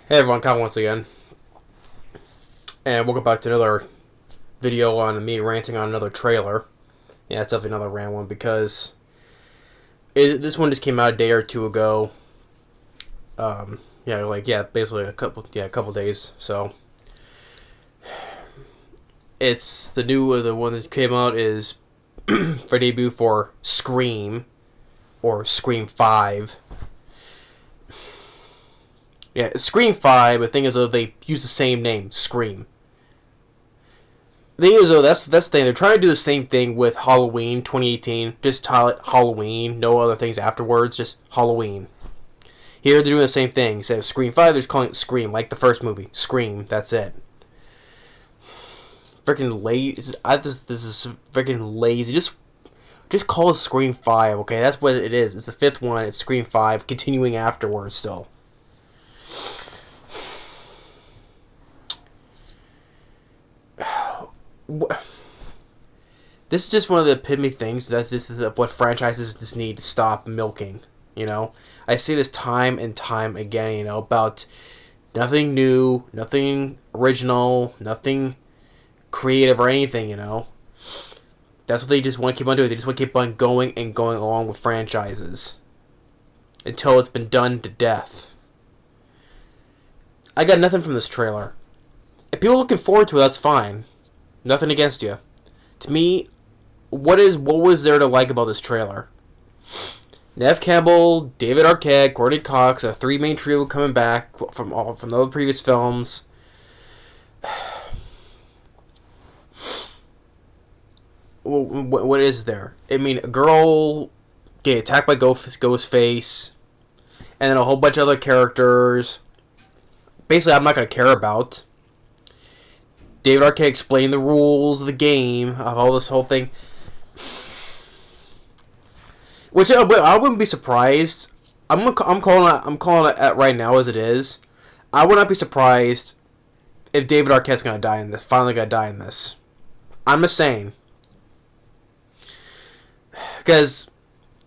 Hey everyone, Kyle once again, and welcome back to another video on me ranting on another trailer. Yeah, it's definitely another rant one because this one just came out a day or two ago. Basically a couple days. So it's the one that came out is for debut for Scream or Scream 5. Yeah, Scream 5, the thing is, though, they use the same name, Scream. The thing is, though, that's the thing. They're trying to do the same thing with Halloween 2018. Just call it Halloween, no other things afterwards, just Halloween. Here, they're doing the same thing. Instead of Scream 5, they're just calling it Scream, like the first movie. Scream, that's it. Freaking lazy. This is freaking lazy. Just call it Scream 5, okay? That's what it is. It's the fifth one, it's Scream 5, continuing afterwards still. This is just one of the epitome things that this is what franchises just need to stop milking. You know, I see this time and time again. You know, about nothing new, nothing original, nothing creative or anything. You know, that's what they just want to keep on doing. They just want to keep on going and going along with franchises until it's been done to death. I got nothing from this trailer. If people are looking forward to it, that's fine. Nothing against you. To me, what was there to like about this trailer? Neve Campbell, David Arquette, Courtney Cox, a three main trio coming back from the other previous films. What is there? I mean, a girl getting attacked by Ghostface, and then a whole bunch of other characters. Basically, I'm not going to care about. David Arquette explained the rules of the game, of all this whole thing. Which I wouldn't be surprised. I'm calling it right now as it is. I would not be surprised if David Arquette's going to die in this. Finally going to die in this. I'm just saying. Because,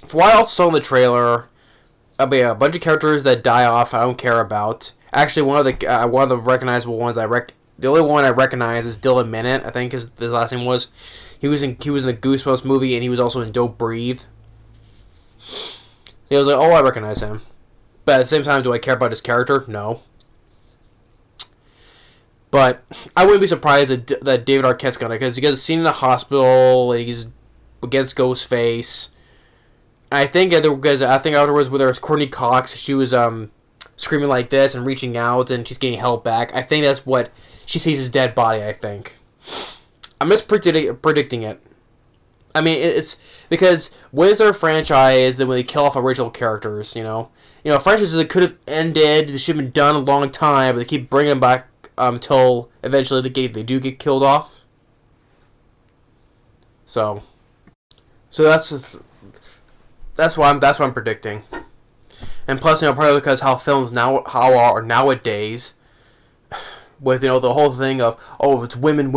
for what I also saw in the trailer, there'll be a bunch of characters that die off I don't care about. Actually, one of the recognizable ones the only one I recognize is Dylan Minnette, I think his last name was. He was in the Goosebumps movie, and he was also in Don't Breathe. He was like, oh, I recognize him. But at the same time, do I care about his character? No. But I wouldn't be surprised that David Arquette's gonna, because he gets seen in the hospital, and he's against Ghostface. I think afterwards, where there was Courtney Cox, she was screaming like this and reaching out, and she's getting held back. I think that's what she sees his dead body. I think I'm just predicting it. I mean, it's because when is there a franchise that when they kill off original characters, franchises that could have ended, they should have been done a long time, but they keep bringing them back until eventually they do get killed off. So that's what I'm predicting. And plus, probably because how films are nowadays, with the whole thing of if it's women,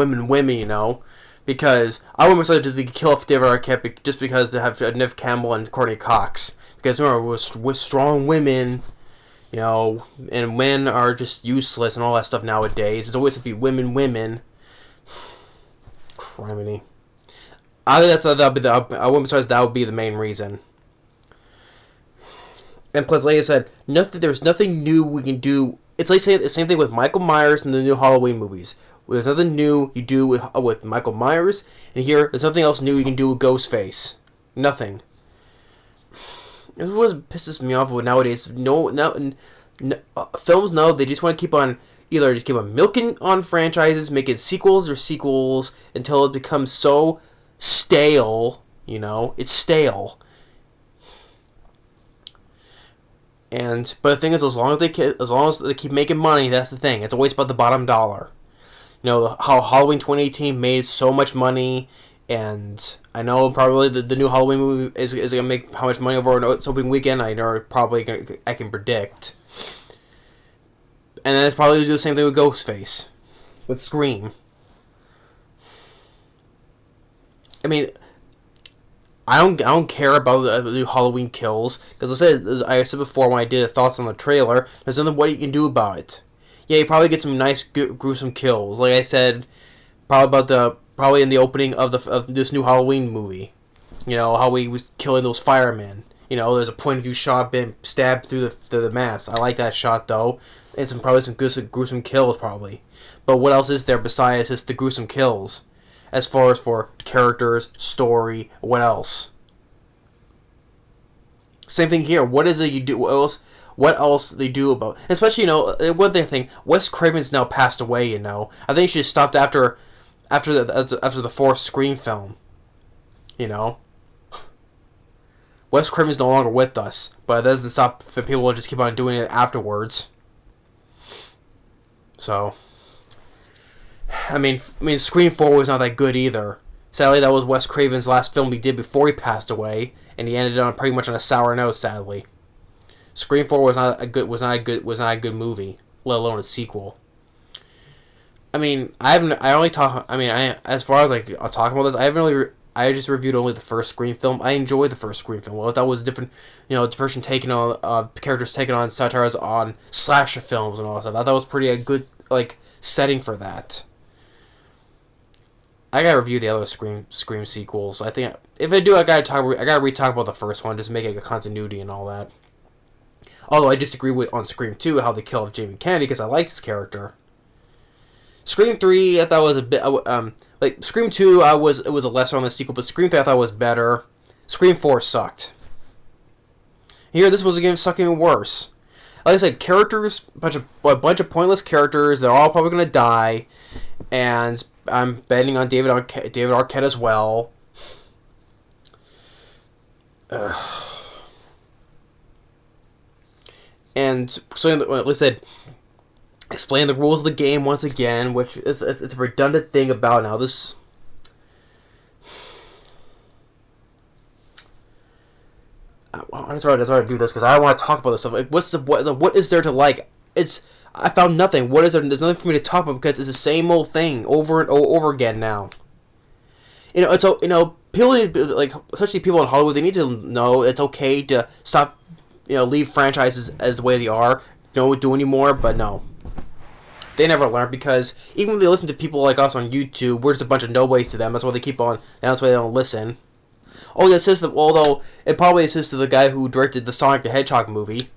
because I wouldn't be excited to kill off David Arquette just because they have Neve Campbell and Courtney Cox, because with strong women, and men are just useless and all that stuff nowadays. It's always to be women. Criminy. I think I wouldn't be surprised that would be the main reason. And plus, like I said, there's nothing new we can do. It's like saying the same thing with Michael Myers in the new Halloween movies. There's nothing new you do with Michael Myers, and here there's nothing else new you can do with Ghostface. Nothing. This is what pisses me off with nowadays. Films now they just want to keep on milking on franchises, making sequels until it becomes so stale. It's stale. But the thing is, as long as they keep making money, that's the thing. It's always about the bottom dollar. How Halloween 2018 made so much money, and I know probably the new Halloween movie is going to make how much money over its opening weekend. I can predict. And then it's probably going to do the same thing with Ghostface, with Scream. I mean, I don't care about the new Halloween kills, because I said before when I did thoughts on the trailer, there's nothing what you can do about it. Yeah, you probably get some nice gruesome kills. Like I said, probably in the opening of this new Halloween movie. You know how he was killing those firemen. You know, there's a point of view shot being stabbed through the mask. I like that shot though, and probably some gruesome kills probably. But what else is there besides just the gruesome kills? As far as for characters, story, what else? Same thing here. What is it you do? What else they do about? Especially, you know, one thing. Wes Craven's now passed away. You know, I think she just stopped after the fourth Scream film. You know, Wes Craven's no longer with us, but it doesn't stop for people to just keep on doing it afterwards. So, I mean, Scream 4 was not that good either. Sadly, that was Wes Craven's last film he did before he passed away, and he ended on pretty much on a sour note. Sadly, Scream 4 was not a good movie, let alone a sequel. I mean, as far as like I'll talk about this, I just reviewed only the first Scream film. I enjoyed the first Scream film. Well, that was different, you know, version taking on characters taking on satires on slasher films and all that stuff. I thought that was pretty a good like setting for that. I gotta review the other Scream sequels. I think if I do, I gotta re-talk about the first one, just make it a continuity and all that. Although I disagree with on Scream 2 how they killed Jamie Kennedy because I liked his character. Scream 3 I thought was a bit like Scream 2 it was a lesser on the sequel, but Scream 3 I thought was better. Scream 4 sucked. Here this was again sucking even worse. Like I said, characters, a bunch of pointless characters. They're all probably gonna die, and I'm betting on David Arquette as well. And so, like I said, explain the rules of the game once again, which it's a redundant thing about now. This. I'm sorry to do this because I want to talk about this stuff. Like, what is there to like? I found nothing. What is there? There's nothing for me to talk about because it's the same old thing over and over again now. You know, people like, especially people in Hollywood, they need to know it's okay to stop, you know, leave franchises as the way they are. Don't do anymore, but no. They never learn because even when they listen to people like us on YouTube, we're just a bunch of nobodies to them. That's why they keep on. That's why they don't listen. Oh, yeah, although it probably assists to the guy who directed the Sonic the Hedgehog movie.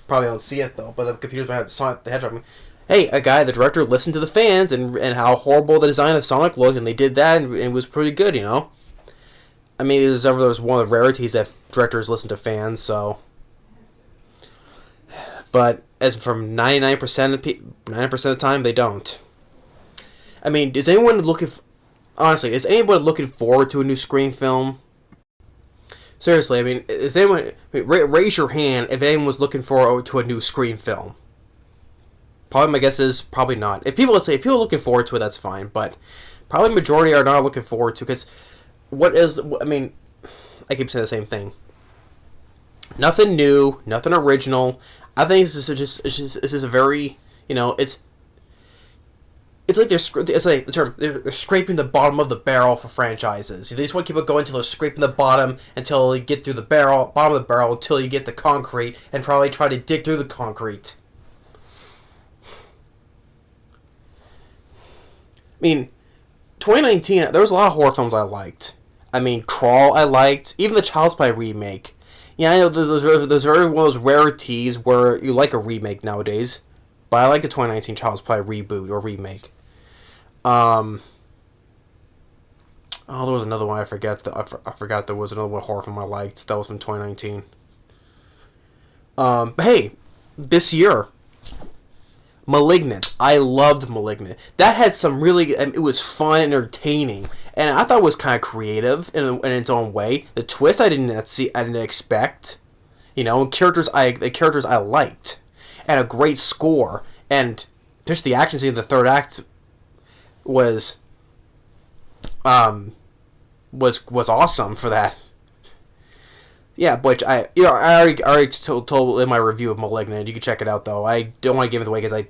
Probably don't see it though, but the computers might have Sonic the Hedgehog movie. Hey, the director listened to the fans and how horrible the design of Sonic looked, and they did that, and it was pretty good, you know. I mean, there's one of the rarities that directors listen to fans, so. But as from 99% of the time, they don't. I mean, is anyone looking forward to a new Scream film? Seriously, I mean, raise your hand if anyone was looking forward to a new Scream film. Probably my guess is probably not. If people are looking forward to it, that's fine. But probably majority are not looking forward to, because I keep saying the same thing. Nothing new, nothing original. I think this is a very, you know, it's like they're scraping the bottom of the barrel for franchises. They just want to keep it going until they're scraping the bottom until you get through the bottom of the barrel until you get the concrete and probably try to dig through the concrete. I mean, 2019, there was a lot of horror films I liked. I mean, Crawl I liked, even the Child's Play remake. Yeah, I know there's very one of those rarities where you like a remake nowadays, but I like the 2019 Child's Play reboot or remake. There was another one I forgot there was another one horror film I liked that was from 2019. But hey, this year, Malignant. I loved Malignant. That had some really, it was fun and entertaining, and I thought it was kind of creative in its own way. The twist I didn't expect, you know, the characters I liked, and a great score, and just the action scene in the third act was awesome for that. Yeah, which I already told in my review of Malignant. You can check it out though. I don't want to give it away because I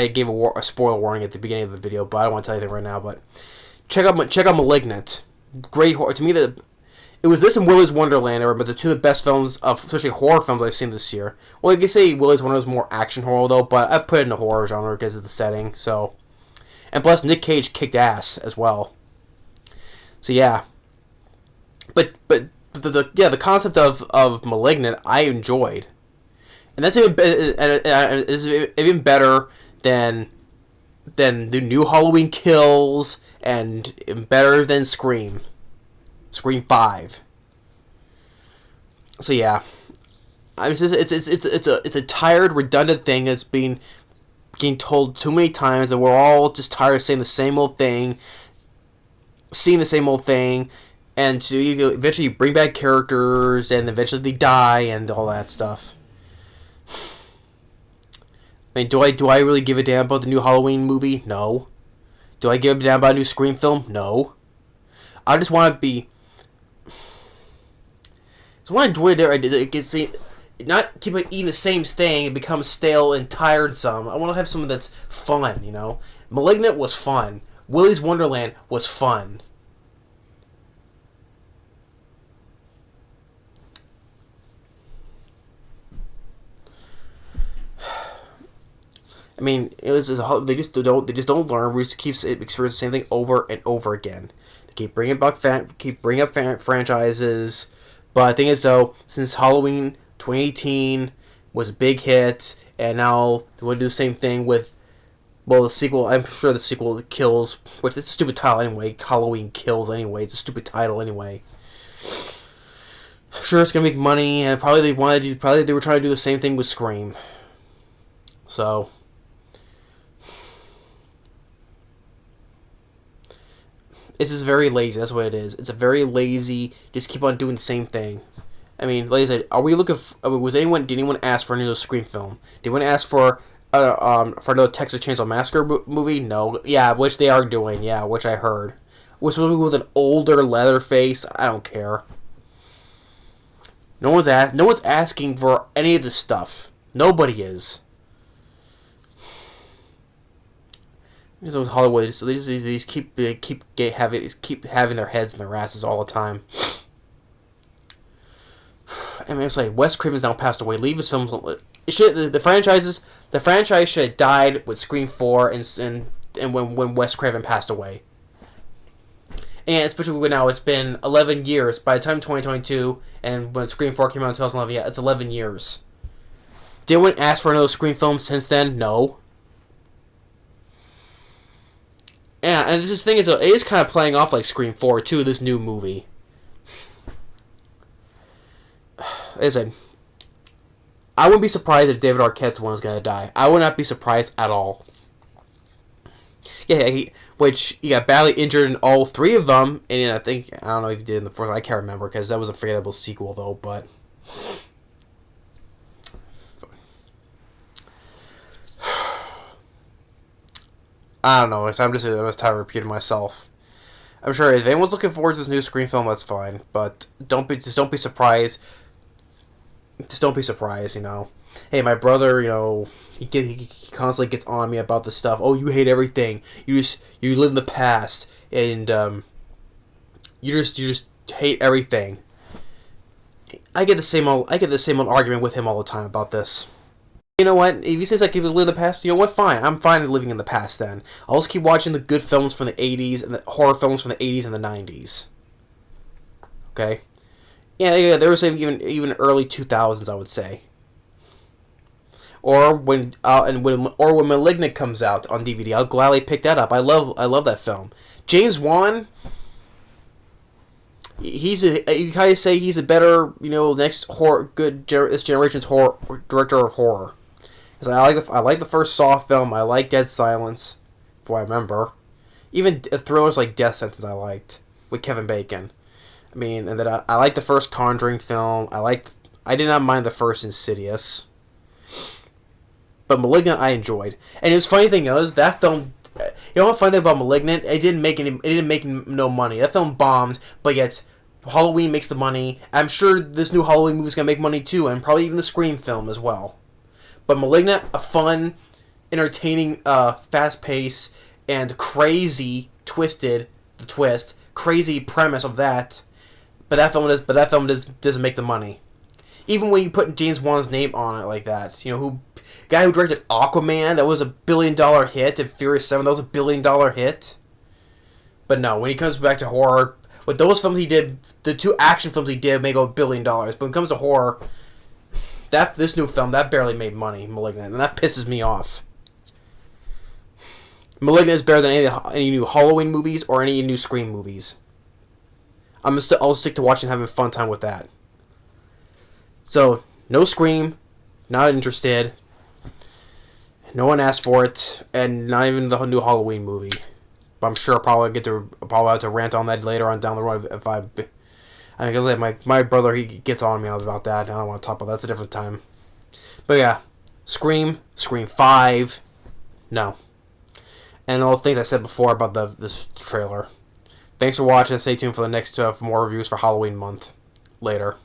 gave a spoiler warning at the beginning of the video, but I don't want to tell you anything right now. But check out Malignant. Great horror to me. It was this and Willy's Wonderland are the two of the best films of, especially horror films I've seen this year. Well, I can say Willy's Wonderland is more action horror though, but I put it in the horror genre because of the setting. So, and plus Nick Cage kicked ass as well. So yeah, but the concept of Malignant I enjoyed, and that's is even better than the new Halloween Kills and better than Scream 5. So yeah, it's a tired, redundant thing that's being told too many times, and we're all just tired of saying the same old thing, seeing the same old thing, and so eventually you bring back characters, and eventually they die, and all that stuff. I mean, do I really give a damn about the new Halloween movie? No. Do I give a damn about a new Scream film? No. I just want to be. So when I enjoy it gets not keep eating the same thing and become stale and tiresome. I want to have something that's fun, you know. Malignant was fun. Willy's Wonderland was fun. I mean, they just don't learn. We just keep experiencing the same thing over and over again. They keep bringing up franchises, but the thing is though, since Halloween 2018 was a big hit, and now they want to do the same thing with, well, the sequel. I'm sure the sequel Kills, which it's a stupid title anyway. Halloween Kills anyway. It's a stupid title anyway. I'm sure it's gonna make money, and probably they were trying to do the same thing with Scream. So. It's just very lazy. That's what it is. It's a very lazy. Just keep on doing the same thing. I mean, like I said, are we looking? Did anyone ask for another Scream film? Did anyone ask for another Texas Chainsaw Massacre movie? No. Yeah, which they are doing. Yeah, which I heard. Which movie with an older Leatherface? I don't care. No one's asking for any of this stuff. Nobody is. Because with Hollywood, they just keep having their heads in their asses all the time. I mean, it's like Wes Craven's now passed away. Leave his films. The franchise should have died with Scream 4 and when Wes Craven passed away. And especially when now it's been 11 years. By the time 2022 and when Scream 4 came out in 2011, yeah, it's 11 years. Did anyone ask for another Scream film since then? No. Yeah, and this thing is, it is kind of playing off like Scream 4 too. This new movie. Listen, I wouldn't be surprised if David Arquette's one is gonna die. I would not be surprised at all. Yeah, he got badly injured in all three of them, and I don't know if he did in the fourth. I can't remember because that was a forgettable sequel though. But I don't know. I'm just tired of repeating myself. I'm sure if anyone's looking forward to this new Scream film, that's fine. But don't be surprised. Just don't be surprised, you know. Hey, my brother, you know, he constantly gets on me about this stuff. Oh, you hate everything. You live in the past, and you just hate everything. I get the same old argument with him all the time about this. You know what? If he says like he was living in the past, you know what? Fine. I'm fine living in the past then. I'll just keep watching the good films from the 80s and the horror films from the 80s and the 90s. Okay? Yeah, there was even early 2000s, I would say. Or when Malignant comes out on DVD, I'll gladly pick that up. I love that film. James Wan, you kind of say he's a better, you know, next this generation's horror director of horror. Because I like the first Saw film. I like Dead Silence, if I remember. Even thrillers like Death Sentence I liked with Kevin Bacon. I mean, and then I like the first Conjuring film. I did not mind the first Insidious. But Malignant I enjoyed. And the funny thing is, that film, you know what funny thing about Malignant? It didn't make no money. That film bombed, but yet Halloween makes the money. I'm sure this new Halloween movie is going to make money too, and probably even the Scream film as well. But Malignant, a fun, entertaining, fast-paced, and crazy crazy premise of that. doesn't make the money. Even when you put James Wan's name on it like that, guy who directed Aquaman, that was $1 billion hit, and Furious 7, that was $1 billion hit. But no, when he comes back to horror, with those films he did, the 2 action films he did may go $1 billion. But when it comes to horror, this new film, that barely made money, Malignant, and that pisses me off. Malignant is better than any new Halloween movies or any new Scream movies. I'll stick to watching and having a fun time with that. So, no Scream, not interested. No one asked for it, and not even the new Halloween movie. But I'm sure I'll probably have to rant on that later on down the road if I mean, my brother, he gets on me about that. I don't want to talk about that. That's a different time. But yeah, Scream 5, no. And all the things I said before about this trailer. Thanks for watching. Stay tuned for the next for more reviews for Halloween month. Later.